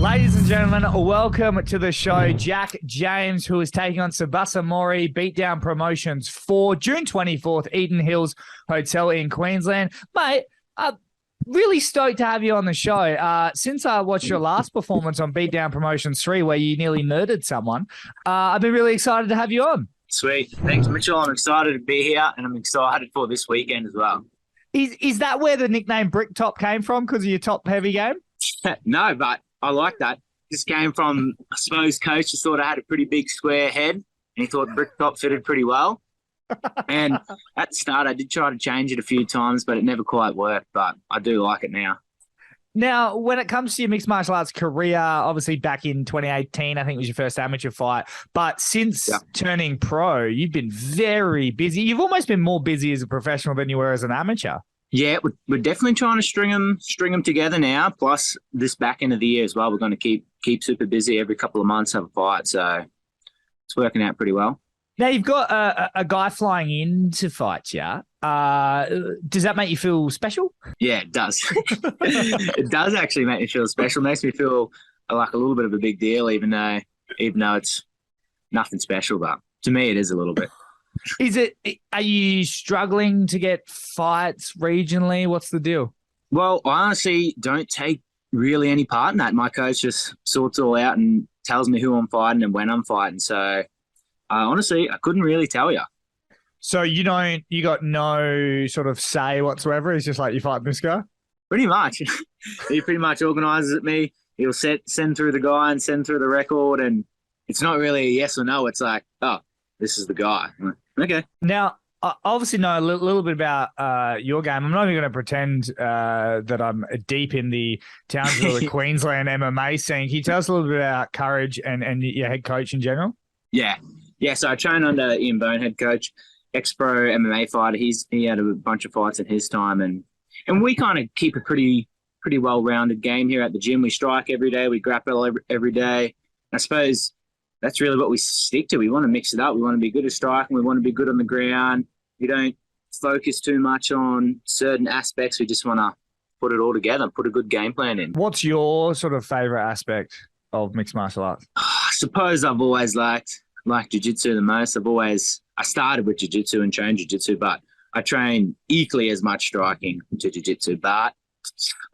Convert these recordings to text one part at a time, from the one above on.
Ladies and gentlemen, welcome to the show. Jack James, who is taking on Sabasa Mori, Beatdown Promotions for June 24th, Eden Hills Hotel in Queensland. Mate, really stoked to have you on the show. Since I watched your last performance on Beatdown Promotions 3, where you nearly murdered someone, I've been really excited to have you on. Sweet. Thanks, Mitchell. I'm excited to be here, and I'm excited for this weekend as well. Is that where the nickname Bricktop came from, because of your top-heavy game? No, but I like that. This came from, I suppose, coach just thought I had a pretty big square head, and he thought Bricktop fitted pretty well. And at the start, I did try to change it a few times, but it never quite worked. But I do like it now. Now, when it comes to your mixed martial arts career, obviously back in 2018, I think was your first amateur fight. But since turning pro, you've been very busy. You've almost been more busy as a professional than you were as an amateur. Yeah, we're definitely trying to string them together now. Plus, this back end of the year as well, we're going to keep super busy. Every couple of months have a fight, so it's working out pretty well. Now, you've got a guy flying in to fight you. Does that make you feel special? Yeah, it does. It does actually make me feel special. It makes me feel like a little bit of a big deal, even though it's nothing special. But to me, it is a little bit. Are you struggling to get fights regionally? What's the deal? Well, I honestly don't take really any part in that. My coach just sorts it all out and tells me who I'm fighting and when I'm fighting. So honestly, I couldn't really tell you. So you got no sort of say whatsoever? It's just like, you fight this guy? Pretty much. He pretty much organises it me. He'll send through the guy and send through the record, and it's not really a yes or no. It's like, oh, this is the guy. Okay. Now, I obviously know a little bit about your game. I'm not even going to pretend that I'm deep in the Townsville, the Queensland MMA scene. Can you tell us a little bit about Courage and your head coach in general? Yeah. So I train under Ian Bone, head coach, ex-pro MMA fighter. He had a bunch of fights in his time, and we kind of keep a pretty well-rounded game here at the gym. We strike every day. We grapple every day. I suppose that's really what we stick to. We want to mix it up. We want to be good at striking. We want to be good on the ground. We don't focus too much on certain aspects. We just want to put it all together and put a good game plan in. What's your sort of favorite aspect of mixed martial arts? I suppose I've always liked jiu-jitsu the most. I started with jiu-jitsu and trained jiu-jitsu, but I train equally as much striking to jiu-jitsu, but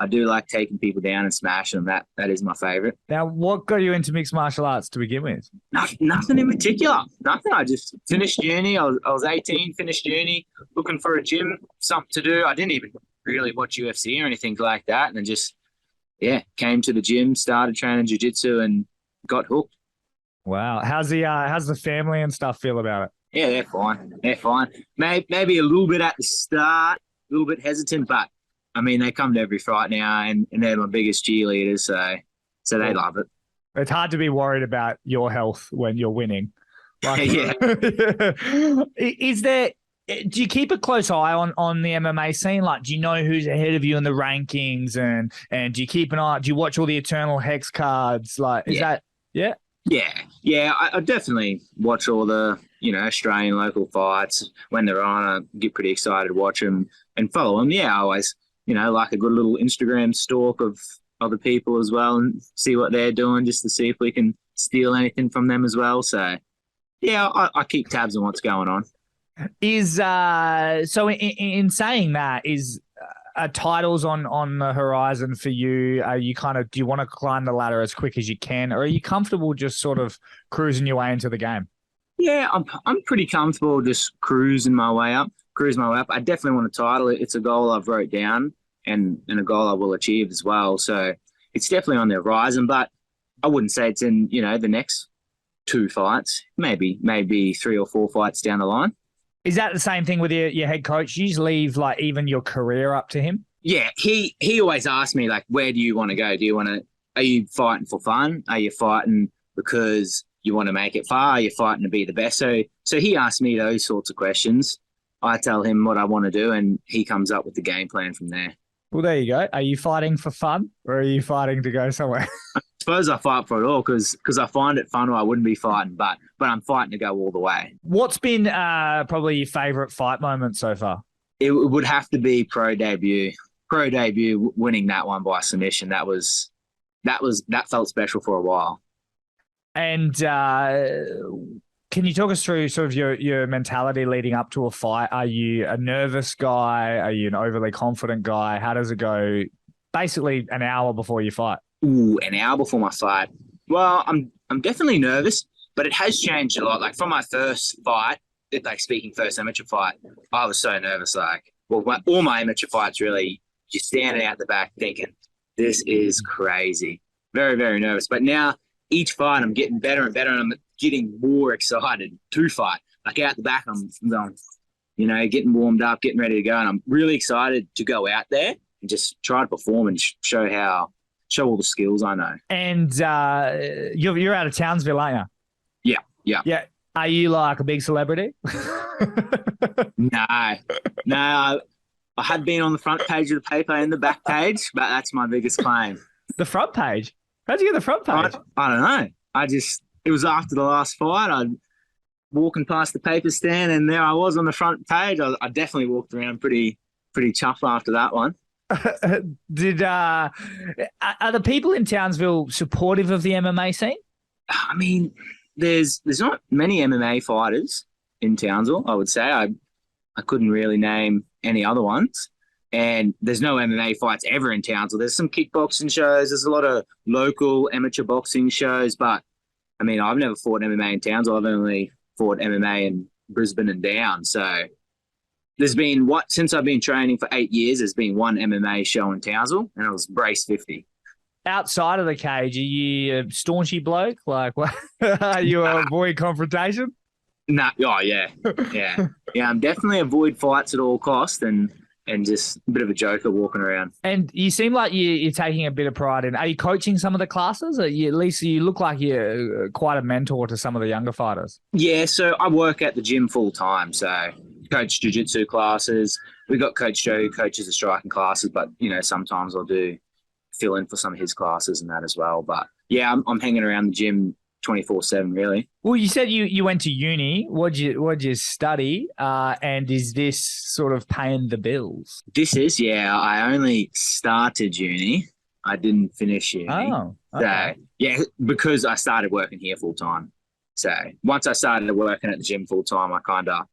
I do like taking people down and smashing them. That is my favorite. Now, what got you into mixed martial arts to begin with? Nothing in particular. Nothing. I just finished uni. I was 18, finished uni, looking for a gym, something to do. I didn't even really watch UFC or anything like that, and then just came to the gym, started training jiu-jitsu, and got hooked. Wow. How's the family and stuff feel about it? Yeah, they're fine. They're fine. Maybe a little bit at the start, a little bit hesitant, but I mean, they come to every fight now, and they're my biggest cheerleaders, so they love it. It's hard to be worried about your health when you're winning. Like, yeah. Do you keep a close eye on the MMA scene? Like, do you know who's ahead of you in the rankings, and do you keep an eye? Do you watch all the Eternal Hex cards? Like, is that yeah? Yeah. I definitely watch all the Australian local fights when they're on. I get pretty excited to watch them and follow them. Yeah, I always like a good little Instagram stalk of other people as well and see what they're doing, just to see if we can steal anything from them as well. So yeah, I keep tabs on what's going on. So in saying that, is titles on the horizon for you? Are you do you want to climb the ladder as quick as you can, or are you comfortable just sort of cruising your way into the game? Yeah, I'm pretty comfortable just cruising my way up. I definitely want a title. It's a goal I've wrote down and a goal I will achieve as well. So it's definitely on the horizon, but I wouldn't say it's in, the next 2 fights, maybe 3 or 4 fights down the line. Is that the same thing with your head coach? You just leave even your career up to him? Yeah, he always asks me where do you want to go? Are you fighting for fun? Are you fighting because you want to make it far? Are you fighting to be the best? So he asks me those sorts of questions. I tell him what I want to do, and he comes up with the game plan from there. Well, there you go. Are you fighting for fun, or are you fighting to go somewhere? I suppose I fight for it all because I find it fun, or I wouldn't be fighting, but I'm fighting to go all the way. What's been probably your favourite fight moment so far? It would have to be pro debut. Winning that one by submission. That was that felt special for a while. And can you talk us through sort of your mentality leading up to a fight? Are you a nervous guy? Are you an overly confident guy? How does it go basically an hour before you fight? Ooh, an hour before my fight. Well, I'm definitely nervous, but it has changed a lot. Like from my first fight, speaking first amateur fight, I was so nervous. All my amateur fights really, just standing out the back thinking, this is crazy. Very, very nervous. But now each fight I'm getting better and better, and I'm getting more excited to fight. Like out the back, I'm going, getting warmed up, getting ready to go. And I'm really excited to go out there and just try to perform and show all the skills I know. And you're out of Townsville, aren't you? Yeah. Yeah. Are you like a big celebrity? No. I had been on the front page of the paper and the back page, but that's my biggest claim. The front page? How'd you get the front page? I don't know. It was after the last fight. I'm walking past the paper stand and there I was on the front page. I definitely walked around pretty chuffed after that one. Are the people in Townsville supportive of the MMA scene? I mean, there's not many MMA fighters in Townsville, I would say. I couldn't really name any other ones. And there's no MMA fights ever in Townsville. There's some kickboxing shows. There's a lot of local amateur boxing shows. But, I mean, I've never fought MMA in Townsville. I've only fought MMA in Brisbane and Down. So there's been, since I've been training for 8 years, there's been one MMA show in Townsville, and it was Brace 50. Outside of the cage, are you a staunchy bloke? Like, you avoid confrontation? Nah, oh, yeah. Yeah. Yeah, I'm definitely avoid fights at all costs and just a bit of a joker walking around. And you seem like you're taking a bit of pride in. Are you coaching some of the classes? At least you look like you're quite a mentor to some of the younger fighters. Yeah, so I work at the gym full time. So coach jiu-jitsu classes. We got Coach Joe who coaches the striking classes, but, sometimes I'll do fill in for some of his classes and that as well. But, yeah, I'm hanging around the gym 24/7 really. Well, you said you went to uni. What'd you study? And is this sort of paying the bills? This is, yeah. I only started uni. I didn't finish uni. Oh, okay. So, yeah, because I started working here full time. So once I started working at the gym full time, I kind of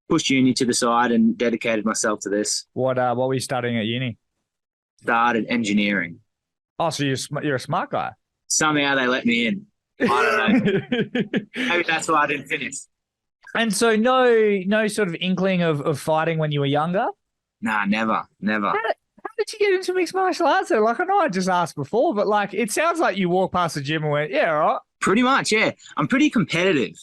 pushed uni to the side and dedicated myself to this. What were you studying at uni? Started engineering. Oh, so you're a smart guy. Somehow they let me in. I don't know. Maybe that's why I didn't finish. And so no sort of inkling of fighting when you were younger? Nah, never. How did you get into mixed martial arts? Like, I know I just asked before, but like, it sounds like you walked past the gym and went, yeah, all right. Pretty much, yeah. I'm pretty competitive.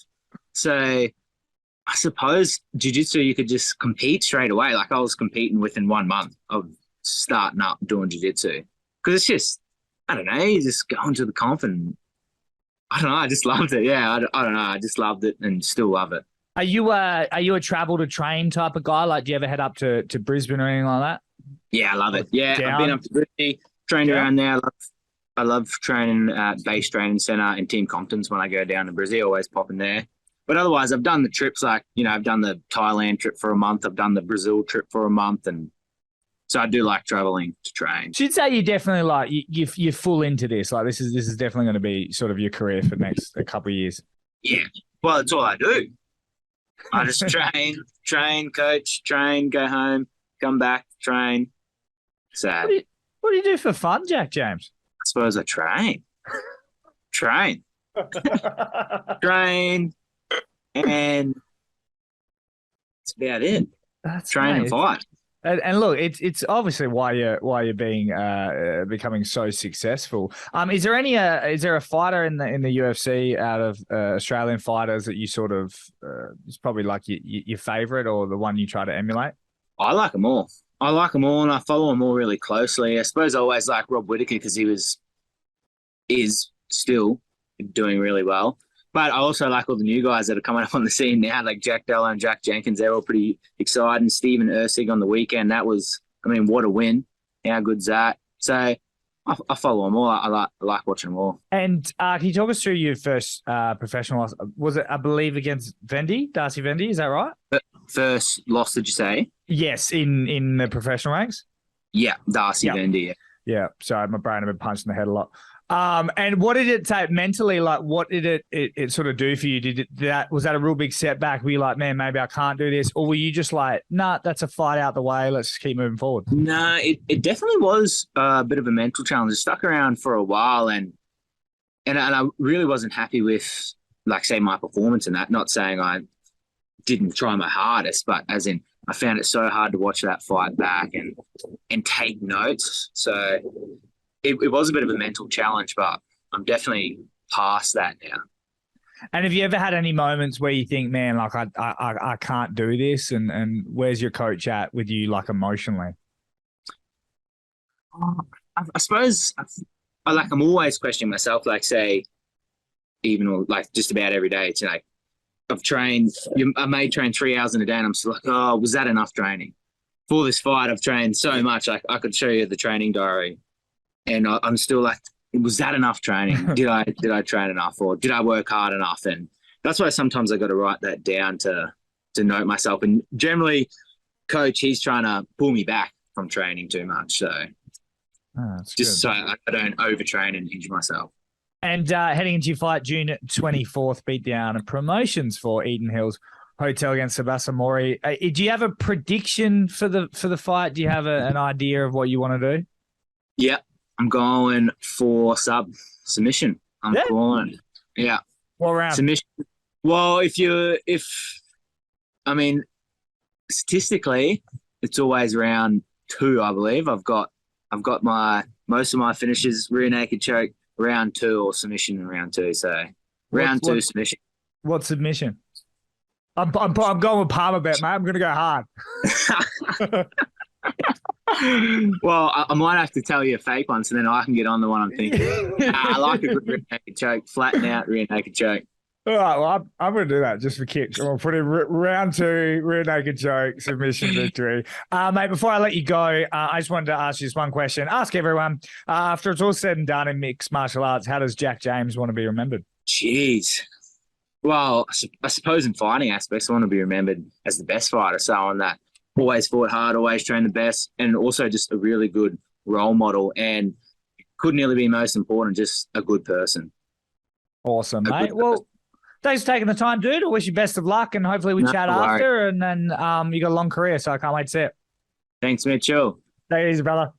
So I suppose jiu-jitsu, you could just compete straight away. Like I was competing within 1 month of starting up doing jiu-jitsu. Because it's just, I don't know, you just go into the comp and I don't know. I just loved it. Yeah, I don't know. I just loved it and still love it. Are you a travel to train type of guy? Like, do you ever head up to Brisbane or anything like that? Yeah, I love it. Yeah, I've been up to Brisbane, trained around there. I love training at Base Training Centre and Team Compton's when I go down to Brisbane. Always popping there. But otherwise, I've done the trips like, I've done the Thailand trip for a month. I've done the Brazil trip for a month. And so I do like traveling to train. Should say you definitely like you're full into this. Like this is definitely going to be sort of your career for the next a couple of years. Yeah. Well, that's all I do. I just train, coach, train, go home, come back, train. So what do you do for fun, Jack James? I suppose I train. Train, and that's about it. That's train and fight. And look, it's obviously why you're being becoming so successful. Is there a fighter in the UFC out of Australian fighters that you sort of is probably like your favorite or the one you try to emulate? I like them all. And I follow them all really closely. I suppose I always like Rob Whittaker because is still doing really well. But I also like all the new guys that are coming up on the scene now, like Jack Della and Jack Jenkins. They're all pretty exciting. Stephen Ursig on the weekend. That was, what a win. How good's that? So I follow them all. I like watching them all. And can you talk us through your first professional loss? Was it, I believe, against Darcy Vendy? Is that right? First loss, did you say? Yes, in the professional ranks? Yeah, Darcy Vendy. Yeah, sorry, my brain had been punched in the head a lot. And what did it take mentally? Like, what did it sort of do for you? Was that a real big setback? Were you like, man, maybe I can't do this? Or were you just like, nah, that's a fight out the way. Let's keep moving forward. No, it definitely was a bit of a mental challenge. I stuck around for a while and I really wasn't happy with, like, say, my performance and that. Not saying I didn't try my hardest, but as in I found it so hard to watch that fight back and take notes. So it was a bit of a mental challenge, but I'm definitely past that now. And have you ever had any moments where you think, man, like I can't do this, and where's your coach at with you, like, emotionally? I suppose I'm always questioning myself, like, say, even like just about every day. It's like I may train 3 hours in a day and I'm still like, oh, was that enough training? For this fight, I've trained so much. Like, I could show you the training diary and I'm still like, was that enough training? Did I train enough, or did I work hard enough? And that's why sometimes I got to write that down to note myself. And generally, coach, he's trying to pull me back from training too much. So just good. So I don't overtrain and injure myself. And heading into your fight, June 24th, Beatdown and promotions for Eden Hills Hotel against Sebastian Mori. Do you have a prediction for the fight? Do you have an idea of what you want to do? Yeah, I'm going for submission. Yeah. What round? Submission. Well, statistically, it's always round 2, I believe. I've got most of my finishes rear naked choke round 2 or submission in round 2. So round 2 submission. What submission? I'm going with Palmer bet, mate. I'm going to go hard. Well, I might have to tell you a fake one, so then I can get on the one I'm thinking. I like a good rear naked choke, flatten out rear naked choke. All right, well, I'm going to do that just for kicks. We'll put in round 2, rear naked choke, submission victory. Mate, before I let you go, I just wanted to ask you just one question. Ask everyone, after it's all said and done in mixed martial arts, how does Jack James want to be remembered? Jeez. Well, I suppose in fighting aspects, I want to be remembered as the best fighter, someone that always fought hard, always trained the best, and also just a really good role model, and could nearly be most important, just a good person. Awesome, mate. Well, thanks for taking the time, dude. I wish you best of luck, and hopefully we chat after, and then you got a long career, so I can't wait to see it. Thanks, Mitchell. Take it easy, brother.